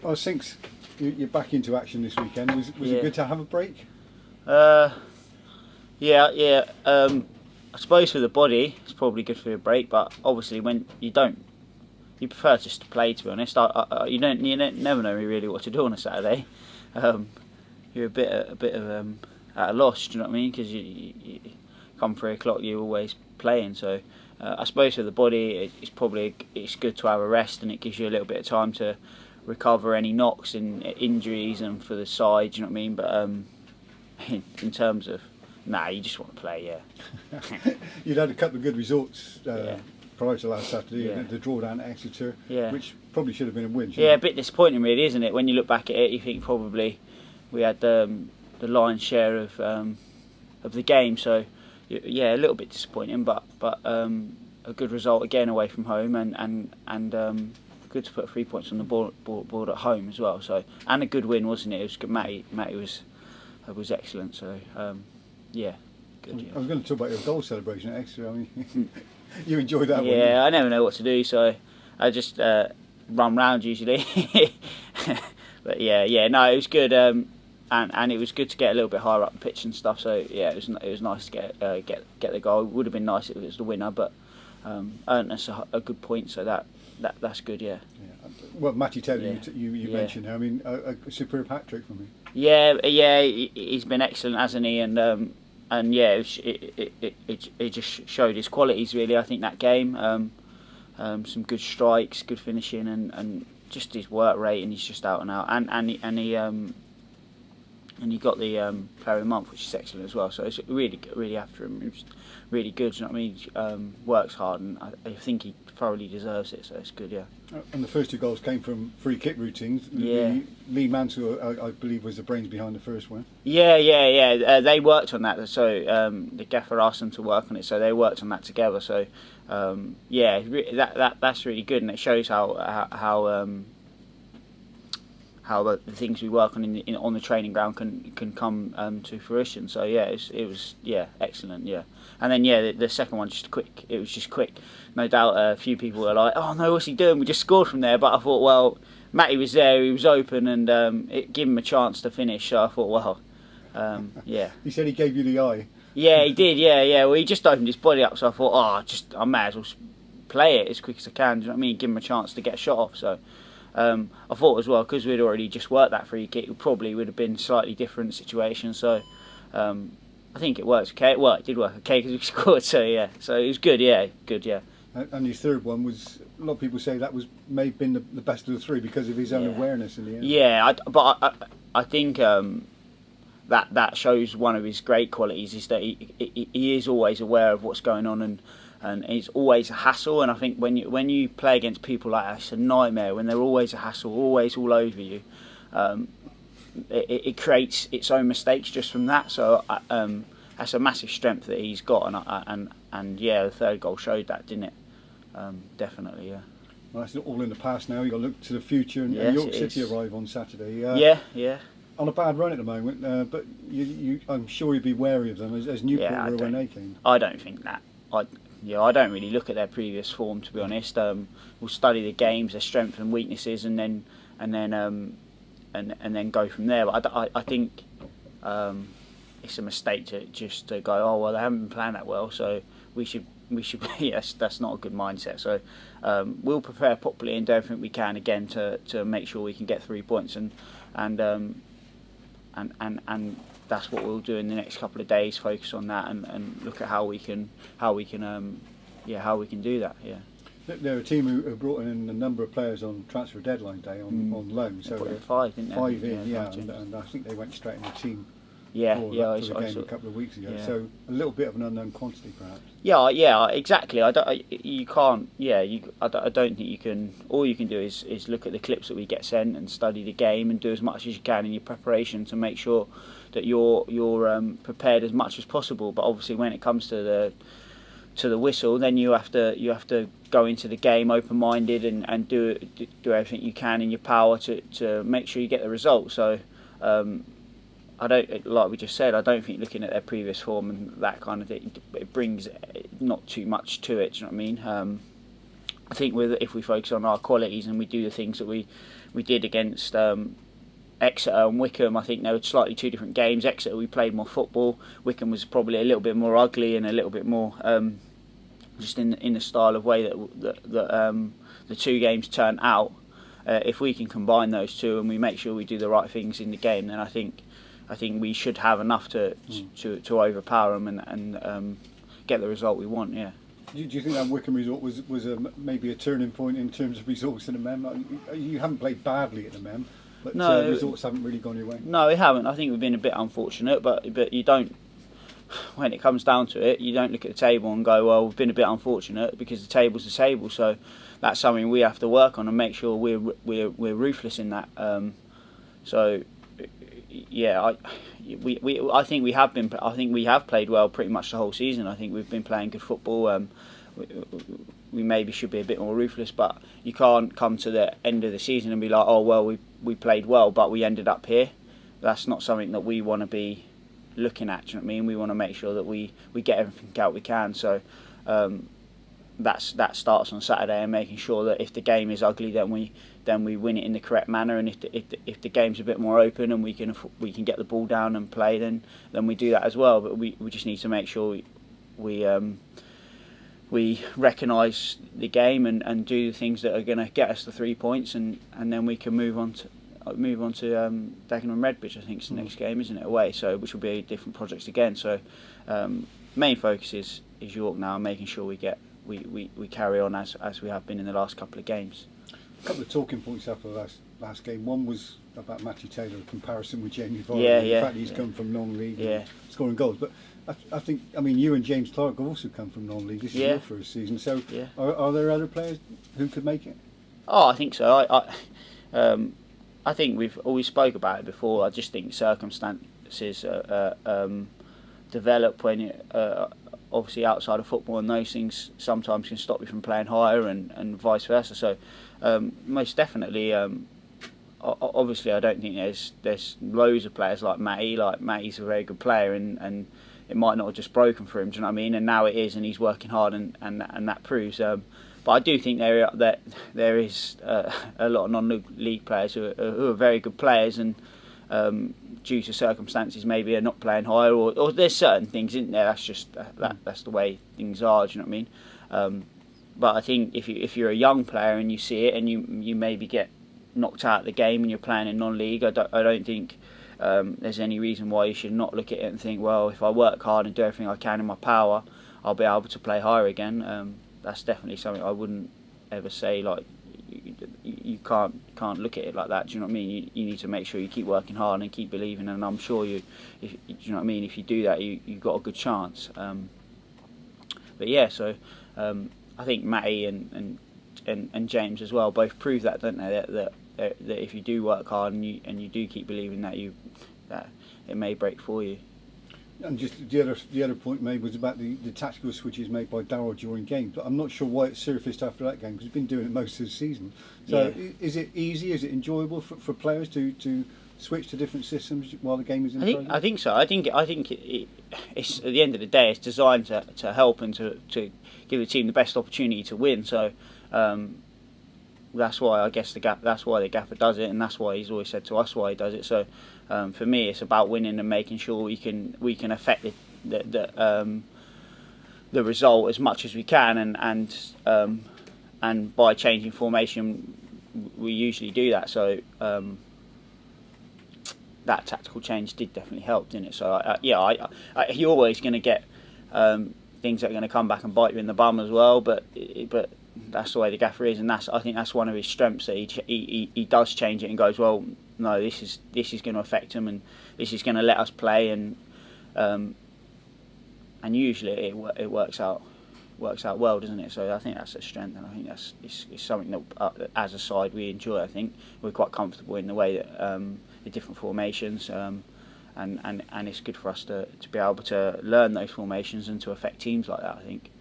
Well, since you're back into action this weekend, was it good to have a break? Yeah. I suppose for the body, it's probably good for a break. But obviously, when you prefer just to play. To be honest, you never know really what to do on a Saturday. You're a bit of at a loss. Do you know what I mean? Because you come 3 o'clock, you're always playing. So I suppose for the body, it's good to have a rest, and it gives you a little bit of time to recover any knocks and injuries, and for the side. Do you know what I mean? But in terms of you just want to play, yeah. You'd had a couple of good results prior to last Saturday, Yeah. the draw down at Exeter, Yeah. which probably should have been a win. Yeah, a bit disappointing really, isn't it? When you look back at it, you think probably we had the lion's share of the game, so yeah, a little bit disappointing, but a good result again away from home, and good to put 3 points on the board at home as well. So, and a good win, wasn't it? It was good. Matty was excellent. So yeah, good. Yeah. I was going to talk about your goal celebration at Exeter. I mean, you enjoyed that one. Yeah, I never know what to do, so I just run round usually. But no, it was good, and it was good to get a little bit higher up the pitch and stuff. So yeah, it was nice to get the goal. It would have been nice if it was the winner, but earned us a good point, so that's good. Yeah. Well, Matty Taylor, you mentioned. I mean, a superb hat trick for me. Yeah, he's been excellent, hasn't he? And yeah, it just showed his qualities really. I think that game, some good strikes, good finishing, and just his work rate, and he's just out and out. And he got the Player of the Month, which is excellent as well. So it's really after him. It was really good. You know what I mean? Works hard, and I think he thoroughly deserves it. So it's good, yeah. And the first 2 goals came from free kick routines. Yeah. Lee Mansell, I believe, was the brains behind the first one. Yeah. They worked on that. So the gaffer asked them to work on it. So they worked on that together. So that's really good, and it shows how the things we work on on the training ground can come to fruition. So yeah, it was excellent. Yeah, and then the second one it was just quick. No doubt a few people were like, oh no, what's he doing? We just scored from there. But I thought, well, Matty was there, he was open, and it gave him a chance to finish. So I thought, well, yeah. He said he gave you the eye. Yeah, he did. Yeah. Well, he just opened his body up, so I thought, I may as well play it as quick as I can. Do you know what I mean? Give him a chance to get a shot off. So I thought as well, because we'd already just worked that free kick, it probably would have been a slightly different situation. So I think it worked okay. Well, it did work okay because we scored. So yeah, so it was good. Yeah, good. Yeah. And your third one was, a lot of people say that may have been the best of the 3 because of his own awareness in the end. Yeah, I think that shows one of his great qualities is that he is always aware of what's going on, and he's always a hassle. And I think when you play against people like that, it's a nightmare when they're always a hassle, always all over you. It creates its own mistakes just from that. So that's a massive strength that he's got, and the third goal showed that, didn't it? Definitely, yeah. Well, that's all in the past now. You've got to look to the future, and York City arrive on Saturday. Yeah. On a bad run at the moment, but I'm sure you'd be wary of them as Newport were when they came. I don't think that. I don't really look at their previous form, to be honest. We'll study the games, their strengths and weaknesses, and then go from there. But I think it's a mistake to go, oh well, they haven't been playing that well, so we should. Yes, that's not a good mindset. So we'll prepare properly and do everything we can again to make sure we can get 3 points, and that's what we'll do in the next couple of days. Focus on that and look at how we can do that. Yeah. They're a team who brought in a number of players on transfer deadline day on loan. So they 5, didn't they? 5 in, and I think they went straight in the team. For the game a couple of weeks ago. Yeah. So a little bit of an unknown quantity, perhaps. Yeah, exactly. I don't think you can. All you can do is look at the clips that we get sent and study the game and do as much as you can in your preparation to make sure that you're prepared as much as possible. But obviously, when it comes to the whistle, then you have to go into the game open-minded and do everything you can in your power to make sure you get the result. So. I don't, like we just said, I don't think looking at their previous form and that kind of thing, it brings not too much to it. Do you know what I mean? I think if we focus on our qualities and we do the things that we did against Exeter and Wickham, I think they were slightly two different games. Exeter, we played more football. Wickham was probably a little bit more ugly and a little bit more just in the style of way that the two games turned out. If we can combine those two and we make sure we do the right things in the game, then I think we should have enough to overpower them and get the result we want. Yeah. Do you think that Wickham result was maybe a turning point in terms of results in the Mem? You haven't played badly at the Mem, but no, results haven't really gone your way. No, we haven't. I think we've been a bit unfortunate, but you don't. When it comes down to it, you don't look at the table and go, well, we've been a bit unfortunate, because the table's the table. So that's something we have to work on and make sure we're ruthless in that. So yeah, I think we have been. I think we have played well pretty much the whole season. I think we've been playing good football. We maybe should be a bit more ruthless, but you can't come to the end of the season and be like, oh well, we played well, but we ended up here. That's not something that we want to be looking at. Do you know what I mean? We want to make sure that we get everything out we can. So that starts on Saturday, and making sure that if the game is ugly, then we win it in the correct manner, and if the game's a bit more open and we can get the ball down and play, then we do that as well. But we just need to make sure we recognise the game and do the things that are going to get us the 3 points, and then we can move on to Dagenham and Redbridge. I think it's the next game, isn't it, away? So which will be different projects again. So main focus is York now, and making sure we carry on as we have been in the last couple of games. A couple of talking points after the last game. One was about Matthew Taylor, a comparison with Jamie Vardy. The fact he's come from non-league and scoring goals. But I think, you and James Clark have also come from non-league. This is your first season. So are there other players who could make it? Oh, I think so. I think we've always spoke about it before. I just think circumstances develop when obviously outside of football, and those things sometimes can stop you from playing higher, and vice versa. So most definitely, obviously I don't think there's loads of players like Matty. Like Matty's a very good player, and it might not have just broken for him. Do you know what I mean? And now it is, and he's working hard, and that proves. But I do think there is a lot of non-league players who are very good players, and due to circumstances maybe are not playing higher, or there's certain things, isn't there? That's just that's the way things are. Do you know what I mean? But I think if you're a young player and you see it, and you maybe get knocked out of the game and you're playing in non-league, I don't think there's any reason why you should not look at it and think, well, if I work hard and do everything I can in my power, I'll be able to play higher again. That's definitely something I wouldn't ever say. Like you can't look at it like that. Do you know what I mean? You need to make sure you keep working hard and keep believing. And I'm sure do you know what I mean? If you do that, you've got a good chance. But yeah, so I think Matty and James as well both prove that, don't they? That if you do work hard and you do keep believing that it may break for you. And just the other point made was about the tactical switches made by Darryl during games. But I'm not sure why it surfaced after that game, because he's been doing it most of the season. So is it easy? Is it enjoyable for players to switch to different systems while the game is in progress? I think so. I think it's at the end of the day, it's designed to help and to give the team the best opportunity to win. So that's why I guess that's why the gaffer does it, and that's why he's always said to us why he does it. So for me, it's about winning and making sure we can affect the result as much as we can, and by changing formation, we usually do that. So that tactical change did definitely help, didn't it? So you're always going to get things that are going to come back and bite you in the bum as well, but that's the way the gaffer is, and I think that's one of his strengths, that he does change it and goes, well, no, this is going to affect him, and this is going to let us play, and usually it works out well, doesn't it? So I think that's a strength, and I think it's something that as a side we enjoy. I think we're quite comfortable in the way that the different formations, and it's good for us to be able to learn those formations and to affect teams like that, I think.